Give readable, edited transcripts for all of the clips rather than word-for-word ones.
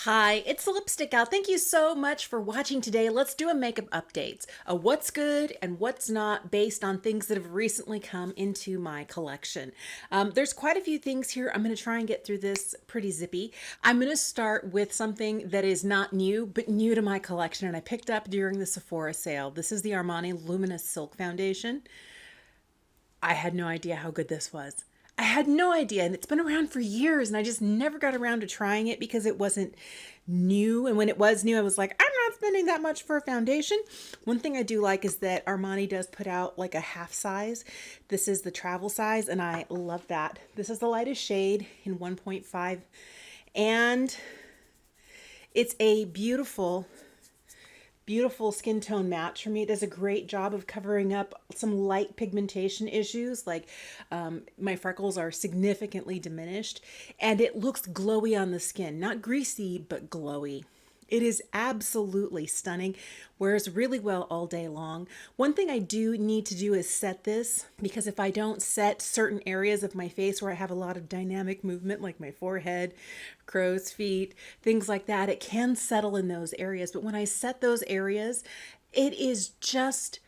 Hi, it's the Lipstick Gal. Thank you so much for watching today. Let's do a makeup updates. What's good and what's not based on things that have recently come into my collection. There's quite a few things here. I'm going to try and get through this pretty zippy. I'm going to start with something that is not new, but new to my collection and I picked up during the Sephora sale. This is the Armani Luminous Silk Foundation. I had no idea how good this was. I had no idea, and it's been around for years, and I just never got around to trying it because it wasn't new. And when it was new, I was like, I'm not spending that much for a foundation. One thing I do like is that Armani does put out like a half size. This is the travel size, and I love that. This is the lightest shade in 1.5, and it's a beautiful skin tone match for me. It does a great job of covering up some light pigmentation issues, like my freckles are significantly diminished, and it looks glowy on the skin. Not greasy, but glowy. It is absolutely stunning, wears really well all day long. One thing I do need to do is set this, because if I don't set certain areas of my face where I have a lot of dynamic movement, like my forehead, crow's feet, things like that, it can settle in those areas. But when I set those areas, it is just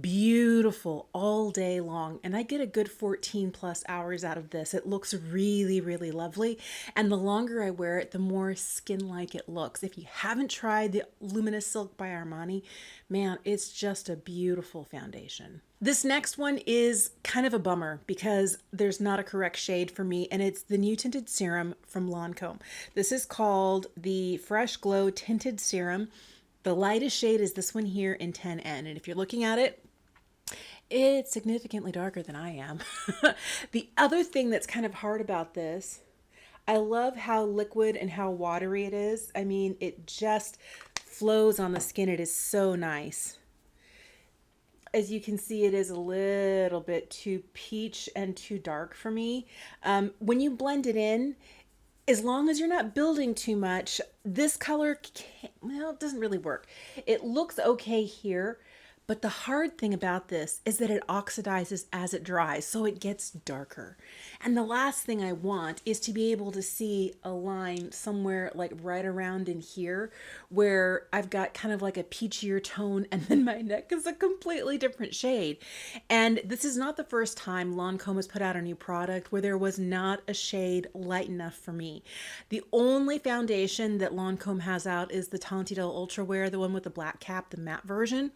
beautiful all day long, and I get a good 14 plus hours out of this. It looks really, really lovely, and the longer I wear it, the more skin-like it looks. If you haven't tried the Luminous Silk by Armani, man, it's just a beautiful foundation. This next one is kind of a bummer because there's not a correct shade for me, and it's the new tinted serum from Lancome. This is called the Fresh Glow Tinted Serum. The lightest shade is this one here in 10N, and if you're looking at it, it's significantly darker than I am. The other thing that's kind of hard about this, I love how liquid and how watery it is. I mean, it just flows on the skin. It is so nice. As you can see, it is a little bit too peach and too dark for me. When you blend it in, as long as you're not building too much, this color can't, well, it doesn't really work. It looks okay here, but the hard thing about this is that it oxidizes as it dries, so it gets darker. And the last thing I want is to be able to see a line somewhere like right around in here where I've got kind of like a peachier tone and then my neck is a completely different shade. And this is not the first time Lancome has put out a new product where there was not a shade light enough for me. The only foundation that Lancome has out is the Tantidel Ultra Wear, the one with the black cap, the matte version,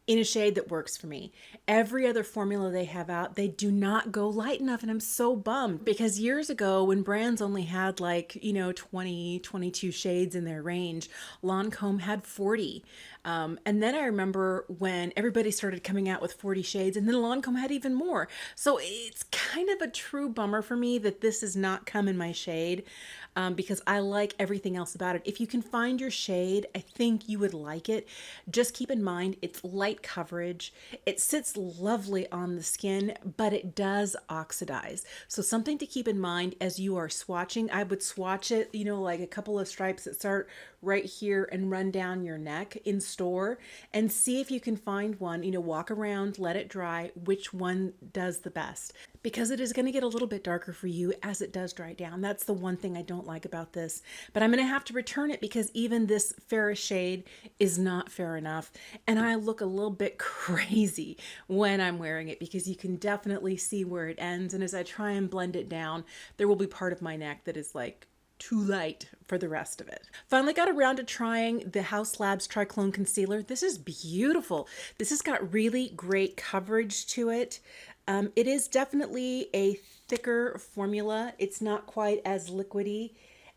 in a shade that works for me. Every other formula they have out, they do not go light enough, and I'm so bummed because years ago when brands only had like, 20, 22 shades in their range, Lancome had 40. And then I remember when everybody started coming out with 40 shades, and then Lancome had even more. So it's kind of a true bummer for me that this does not come in my shade, because I like everything else about it. If you can find your shade, I think you would like it. Just keep in mind, it's light coverage. It sits lovely on the skin, but it does oxidize. So something to keep in mind as you are swatching. I would swatch it, like a couple of stripes that start right here and run down your neck in store, and see if you can find one, walk around, let it dry, which one does the best, because it is going to get a little bit darker for you as it does dry down. That's the one thing I don't like about this, but I'm going to have to return it because even this fairest shade is not fair enough, and I look a little bit crazy when I'm wearing it because you can definitely see where it ends, and as I try and blend it down, there will be part of my neck that is like too light for the rest of it. Finally got around to trying the House Labs Triclone Concealer. This is beautiful. This has got really great coverage to it. It is definitely a thicker formula. It's not quite as liquidy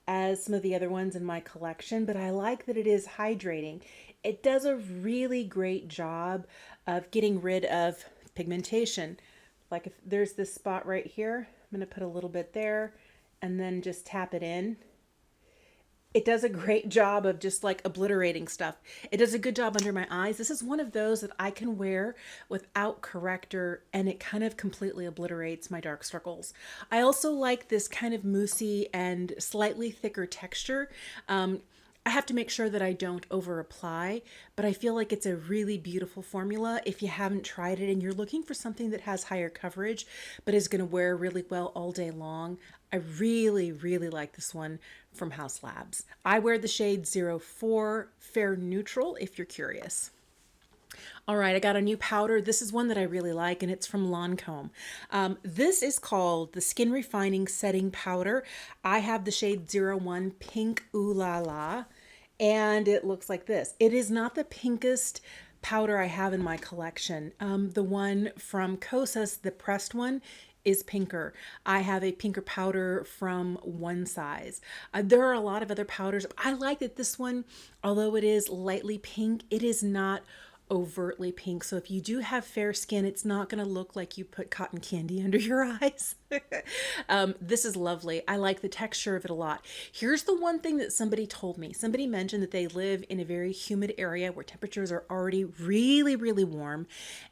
as some of the other ones in my collection, but I like that it is hydrating. It does a really great job of getting rid of pigmentation. Like if there's this spot right here, I'm going to put a little bit there and then just tap it in. It does a great job of just like obliterating stuff. It does a good job under my eyes. This is one of those that I can wear without corrector and it kind of completely obliterates my dark circles. I also like this kind of moussey and slightly thicker texture. I have to make sure that I don't over apply, but I feel like it's a really beautiful formula. If you haven't tried it and you're looking for something that has higher coverage, but is going to wear really well all day long, I really, really like this one from House Labs. I wear the shade 04 Fair Neutral if you're curious. All right, I got a new powder. This is one that I really like, and it's from Lancome. This is called the Skin Refining Setting Powder. I have the shade 01 Pink Ooh La La, and it looks like this. It is not the pinkest powder I have in my collection. The one from Kosas, the pressed one, is pinker. I have a pinker powder from One Size. There are a lot of other powders. I like that this one, although it is lightly pink, it is not overtly pink. So if you do have fair skin, it's not going to look like you put cotton candy under your eyes. This is lovely. I like the texture of it a lot. Here's the one thing that somebody told me. Somebody mentioned that they live in a very humid area where temperatures are already really, really warm,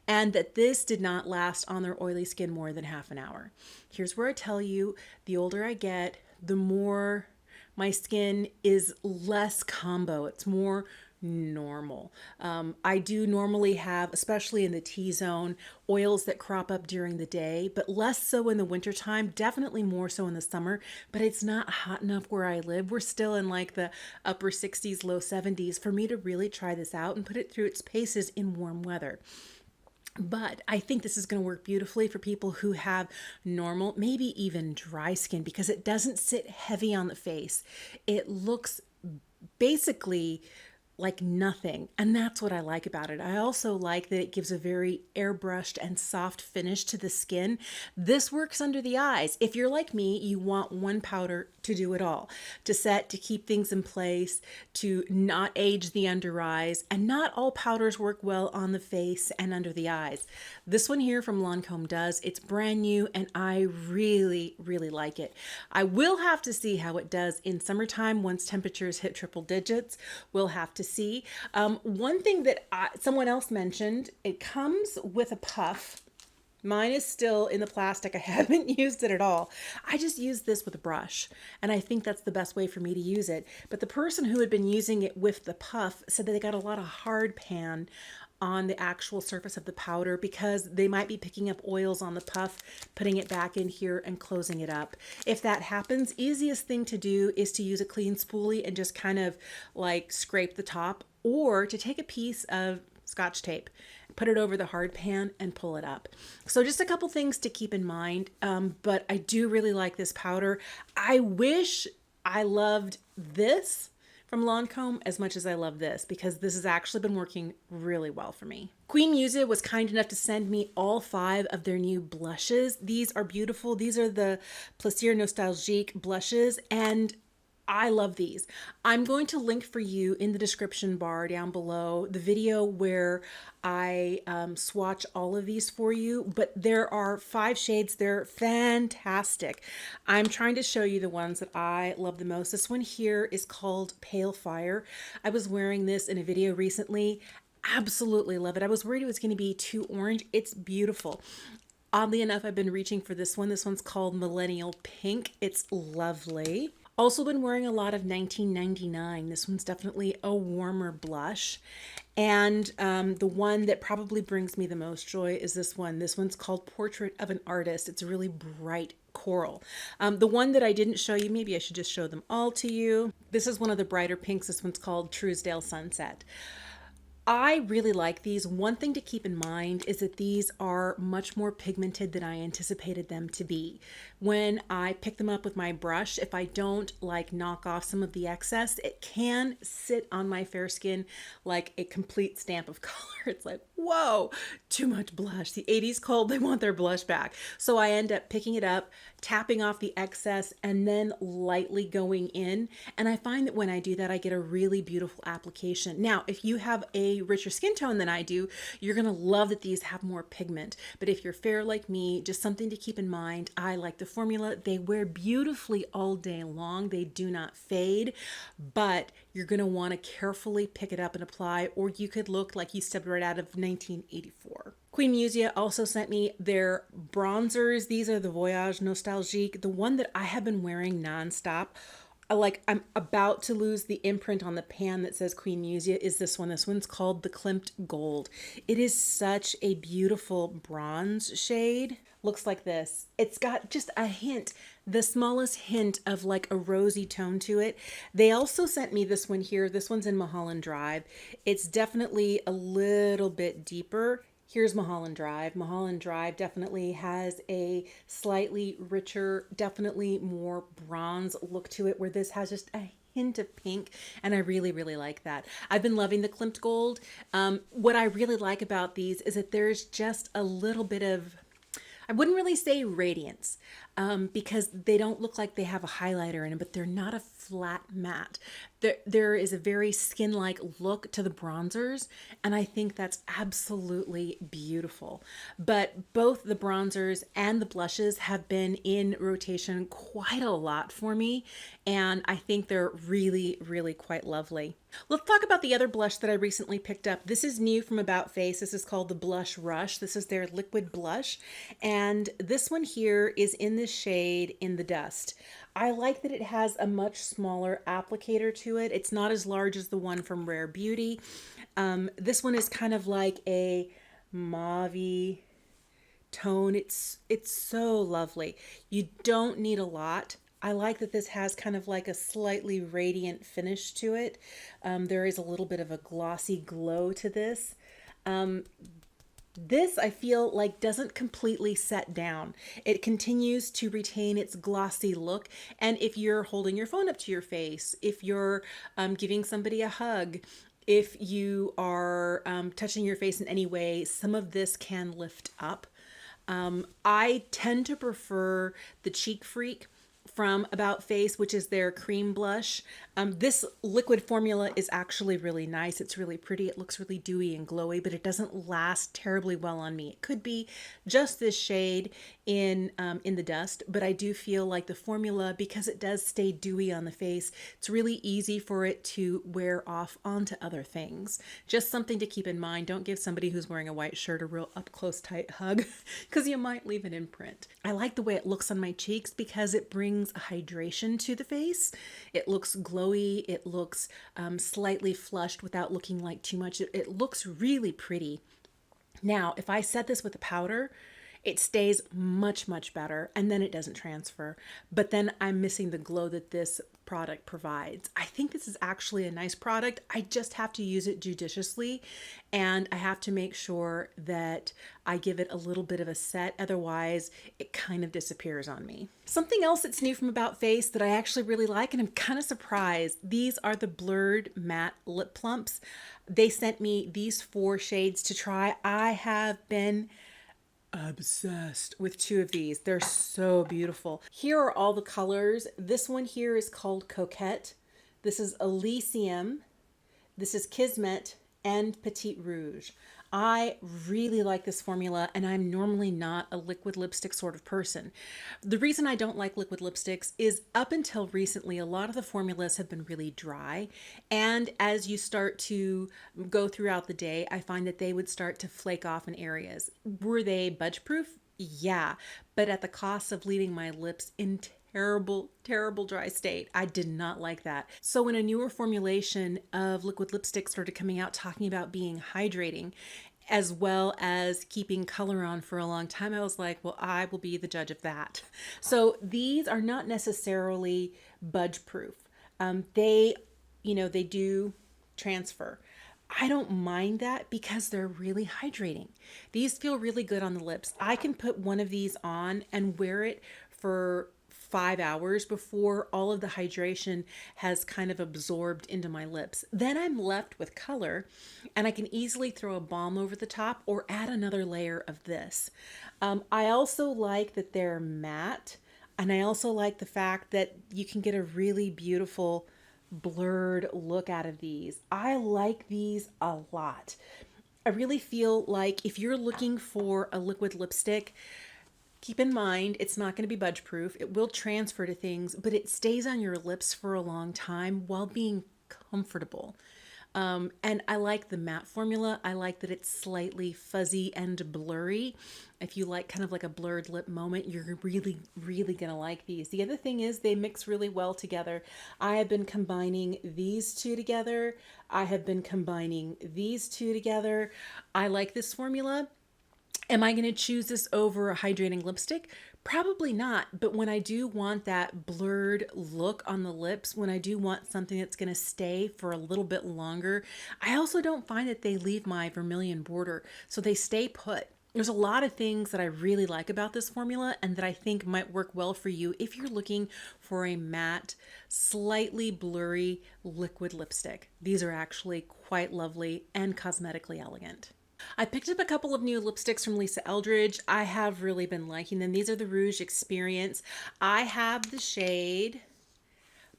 and that this did not last on their oily skin more than half an hour. Here's where I tell you, the older I get, the more my skin is less combo. It's more normal. I do normally have, especially in the T-zone, oils that crop up during the day, but less so in the wintertime, definitely more so in the summer, but it's not hot enough where I live. We're still in like the upper 60s, low 70s for me to really try this out and put it through its paces in warm weather. But I think this is going to work beautifully for people who have normal, maybe even dry skin, because it doesn't sit heavy on the face. It looks basically like nothing. And that's what I like about it. I also like that it gives a very airbrushed and soft finish to the skin. This works under the eyes. If you're like me, you want one powder to do it all, to set, to keep things in place, to not age the under eyes. And not all powders work well on the face and under the eyes. This one here from Lancome does. It's brand new and I really, really like it. I will have to see how it does in summertime once temperatures hit triple digits. We'll have to see. One thing that someone else mentioned, it comes with a puff. Mine is still in the plastic. I haven't used it at all. I just use this with a brush, and I think that's the best way for me to use it. But the person who had been using it with the puff said that they got a lot of hard pan on the actual surface of the powder because they might be picking up oils on the puff, putting it back in here and closing it up. If that happens, easiest thing to do is to use a clean spoolie and just kind of like scrape the top, or to take a piece of Scotch tape, put it over the hard pan and pull it up. So just a couple things to keep in mind, but I do really like this powder. I wish I loved this from Lancome as much as I love this, because this has actually been working really well for me. Queen Musa was kind enough to send me all 5 of their new blushes. These are beautiful. These are the Plaisir Nostalgique blushes, and I love these. I'm going to link for you in the description bar down below the video where I swatch all of these for you, but there are 5 shades. They're fantastic. I'm trying to show you the ones that I love the most. This one here is called Pale Fire. I was wearing this in a video recently. Absolutely love it. I was worried it was going to be too orange. It's beautiful. Oddly enough, I've been reaching for this one. This one's called Millennial Pink. It's lovely. Also been wearing a lot of 1999. This one's definitely a warmer blush. And the one that probably brings me the most joy is this one. This one's called Portrait of an Artist. It's a really bright coral. The one that I didn't show you, maybe I should just show them all to you. This is one of the brighter pinks. This one's called Truesdale Sunset. I really like these. One thing to keep in mind is that these are much more pigmented than I anticipated them to be. When I pick them up with my brush, if I don't like knock off some of the excess, it can sit on my fair skin like a complete stamp of color. It's like, whoa, too much blush. The 80s cold, they want their blush back. So I end up picking it up, tapping off the excess, and then lightly going in. And I find that when I do that, I get a really beautiful application. Now, if you have a richer skin tone than I do, you're gonna love that these have more pigment. But if you're fair like me, just something to keep in mind. I like the formula. They wear beautifully all day long. They do not fade, but you're gonna wanna carefully pick it up and apply, or you could look like you stepped right out of 1984. Queen Musa also sent me their bronzers. These are the Voyage Nostalgique, the one that I have been wearing nonstop. Like, I'm about to lose the imprint on the pan that says Queen Musa is this one. This one's called the Klimt Gold. It is such a beautiful bronze shade. Looks like this. It's got just a hint, the smallest hint of like a rosy tone to it. They also sent me this one here. This one's in Mulholland Drive. It's definitely a little bit deeper. Here's Mulholland Drive. Mulholland Drive definitely has a slightly richer, definitely more bronze look to it, where this has just a hint of pink, and I really, really like that. I've been loving the Klimt Gold. What I really like about these is that there's just a little bit of, I wouldn't really say radiance, because they don't look like they have a highlighter in them, but they're not a flat matte. There is a very skin-like look to the bronzers, and I think that's absolutely beautiful. But both the bronzers and the blushes have been in rotation quite a lot for me, and I think they're really, really quite lovely. Let's talk about the other blush that I recently picked up. This is new from About Face. This is called the Blush Rush. This is their liquid blush, and this one here is in this shade In the Dust. I like that it has a much smaller applicator to it. It's not as large as the one from Rare Beauty. This one is kind of like a mauve tone. It's so lovely. You don't need a lot. I like that this has kind of like a slightly radiant finish to it. There is a little bit of a glossy glow to this. This I feel like doesn't completely set down. It continues to retain its glossy look. And if you're holding your phone up to your face, if you're giving somebody a hug, if you are touching your face in any way, some of this can lift up. I tend to prefer the Cheek Freak from About Face, which is their cream blush. This liquid formula is actually really nice. It's really pretty. It looks really dewy and glowy, but it doesn't last terribly well on me. It could be just this shade in the Dust, but I do feel like the formula, because it does stay dewy on the face, it's really easy for it to wear off onto other things. Just something to keep in mind. Don't give somebody who's wearing a white shirt a real up close tight hug, because you might leave an imprint. I like the way it looks on my cheeks because it brings a hydration to the face. It looks glowy. It looks slightly flushed without looking like too much. It looks really pretty. Now, if I set this with a powder, it stays much, much better, and then it doesn't transfer. But then I'm missing the glow that this product provides. I think this is actually a nice product. I just have to use it judiciously, and I have to make sure that I give it a little bit of a set. Otherwise, it kind of disappears on me. Something else that's new from About Face that I actually really like, and I'm kind of surprised, these are the Blurred Matte Lip Plumps. They sent me these 4 shades to try. I have been obsessed with 2 of these. They're so beautiful. Here are all the colors. This one here is called Coquette. This is Elysium. This is Kismet and Petite Rouge. I really like this formula, and I'm normally not a liquid lipstick sort of person. The reason I don't like liquid lipsticks is up until recently, a lot of the formulas have been really dry. And as you start to go throughout the day, I find that they would start to flake off in areas. Were they budge proof? Yeah, but at the cost of leaving my lips in terrible, terrible dry state. I did not like that. So when a newer formulation of liquid lipstick started coming out talking about being hydrating, as well as keeping color on for a long time, I was like, well, I will be the judge of that. So these are not necessarily budge proof. They do transfer. I don't mind that because they're really hydrating. These feel really good on the lips. I can put one of these on and wear it for 5 hours before all of the hydration has kind of absorbed into my lips. Then I'm left with color, and I can easily throw a balm over the top or add another layer of this. I also like that they're matte, and I also like the fact that you can get a really beautiful blurred look out of these. I like these a lot. I really feel like if you're looking for a liquid lipstick, keep in mind, it's not going to be budge proof. It will transfer to things, but it stays on your lips for a long time while being comfortable. And I like the matte formula. I like that it's slightly fuzzy and blurry. If you like kind of like a blurred lip moment, you're really, really going to like these. The other thing is they mix really well together. I have been combining these 2 together. I have been combining these 2 together. I like this formula. Am I going to choose this over a hydrating lipstick? Probably not. But when I do want that blurred look on the lips, when I do want something that's going to stay for a little bit longer, I also don't find that they leave my vermilion border. So they stay put. There's a lot of things that I really like about this formula and that I think might work well for you if you're looking for a matte, slightly blurry liquid lipstick. These are actually quite lovely and cosmetically elegant. I picked up a couple of new lipsticks from Lisa Eldridge. I have really been liking them. These are the Rouge Experience. I have the shade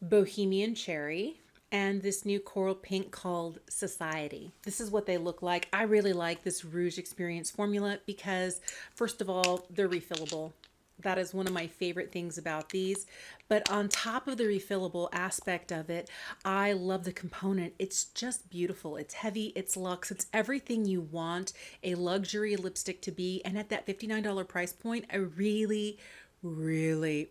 Bohemian Cherry and this new coral pink called Society. This is what they look like. I really like this Rouge Experience formula because, first of all, they're refillable. That is one of my favorite things about these. But on top of the refillable aspect of it, I love the component. It's just beautiful. It's heavy, it's luxe, it's everything you want a luxury lipstick to be. And at that $59 price point, I really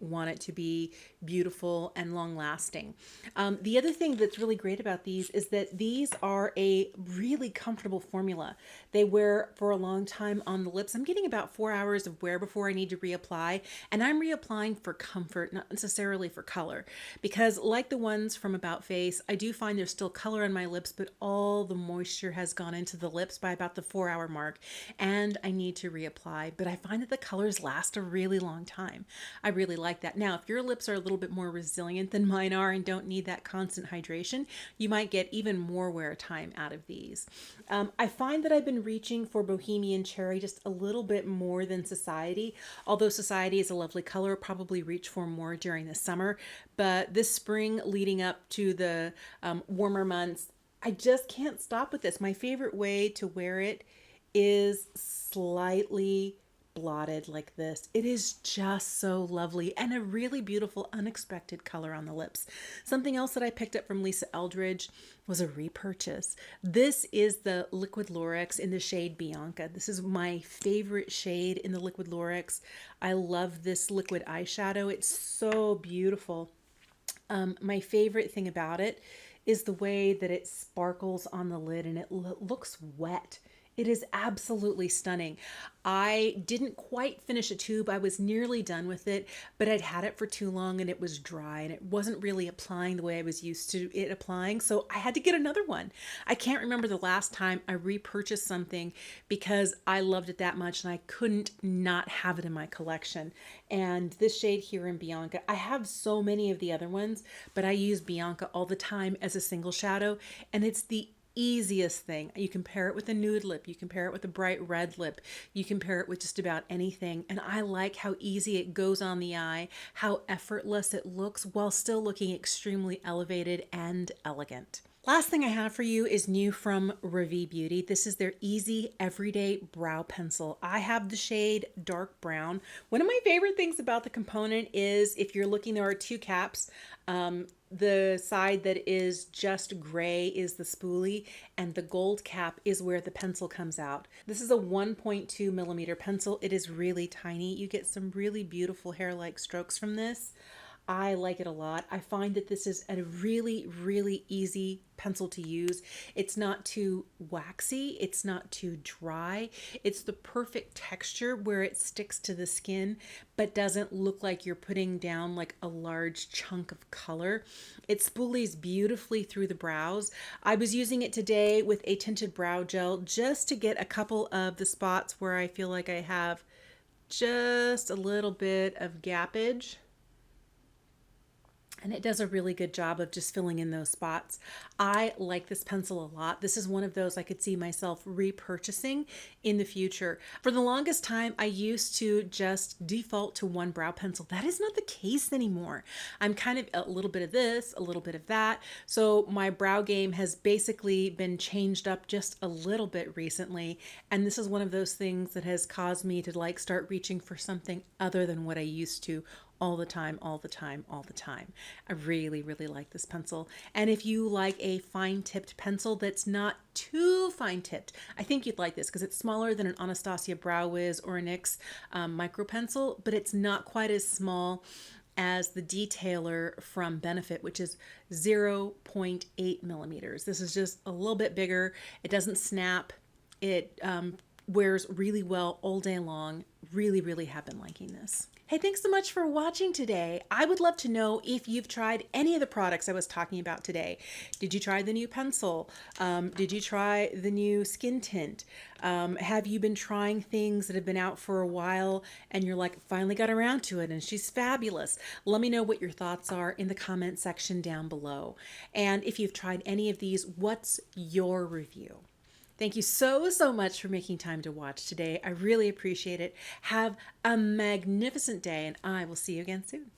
want it to be beautiful and long lasting. The other thing that's really great about these is that these are a really comfortable formula. They wear for a long time on the lips. I'm getting about 4 hours of wear before I need to reapply, and I'm reapplying for comfort, not necessarily for color, because like the ones from About Face, I do find there's still color on my lips, but all the moisture has gone into the lips by about the 4 hour mark, and I need to reapply. But I find that the colors last a really long time. I really like that. Now, if your lips are a little bit more resilient than mine are and don't need that constant hydration, you might get even more wear time out of these. I find that I've been reaching for Bohemian Cherry just a little bit more than Society. Although Society is a lovely color, I'll probably reach for more during the summer. But this spring leading up to the warmer months, I just can't stop with this. My favorite way to wear it is slightly blotted like this. It is just so lovely and a really beautiful unexpected color on the lips. Something else that I picked up from Lisa Eldridge was a repurchase. This is the Liquid Lorex in the shade Bianca. This is my favorite shade in the Liquid Lorex. I love this liquid eyeshadow. It's so beautiful. My favorite thing about it is the way that it sparkles on the lid and it looks wet. It is absolutely stunning. I didn't quite finish a tube. I was nearly done with it, but I'd had it for too long and it was dry and it wasn't really applying the way I was used to it applying. So I had to get another one. I can't remember the last time I repurchased something because I loved it that much and I couldn't not have it in my collection. And this shade here in Bianca, I have so many of the other ones, but I use Bianca all the time as a single shadow, and it's the easiest thing. You can pair it with a nude lip, you can pair it with a bright red lip, you can pair it with just about anything. And I like how easy it goes on the eye, how effortless it looks while still looking extremely elevated and elegant. Last thing I have for you is new from Rivie Beauty. This is their Easy Everyday Brow Pencil. I have the shade Dark Brown. One of my favorite things about the component is if you're looking, there are two caps. The side that is just gray is the spoolie, and the gold cap is where the pencil comes out. This is a 1.2 millimeter pencil. It is really tiny. You get some really beautiful hair-like strokes from this. I like it a lot. I find that this is a really easy pencil to use. It's not too waxy. It's not too dry. It's the perfect texture where it sticks to the skin, but doesn't look like you're putting down like a large chunk of color. It spoolies beautifully through the brows. I was using it today with a tinted brow gel just to get a couple of the spots where I feel like I have just a little bit of gappage. And it does a really good job of just filling in those spots. I like this pencil a lot. This is one of those I could see myself repurchasing in the future. For the longest time, I used to just default to one brow pencil. That is not the case anymore. I'm kind of a little bit of this, a little bit of that. So my brow game has basically been changed up just a little bit recently. And this is one of those things that has caused me to like start reaching for something other than what I used to all the time. I really like this pencil. And if you like a fine-tipped pencil that's not too fine-tipped, I think you'd like this because it's smaller than an Anastasia Brow Wiz or a NYX micro pencil, but it's not quite as small as the detailer from Benefit, which is 0.8 millimeters. This is just a little bit bigger. It doesn't snap. It wears really well all day long. Really, really have been liking this. Hey, thanks so much for watching today. I would love to know if you've tried any of the products I was talking about today. Did you try the new pencil? Did you try the new skin tint? Have you been trying things that have been out for a while and you're like, finally got around to it and she's fabulous? Let me know what your thoughts are in the comment section down below. And if you've tried any of these, what's your review? Thank you so, so much for making time to watch today. I really appreciate it. Have a magnificent day, and I will see you again soon.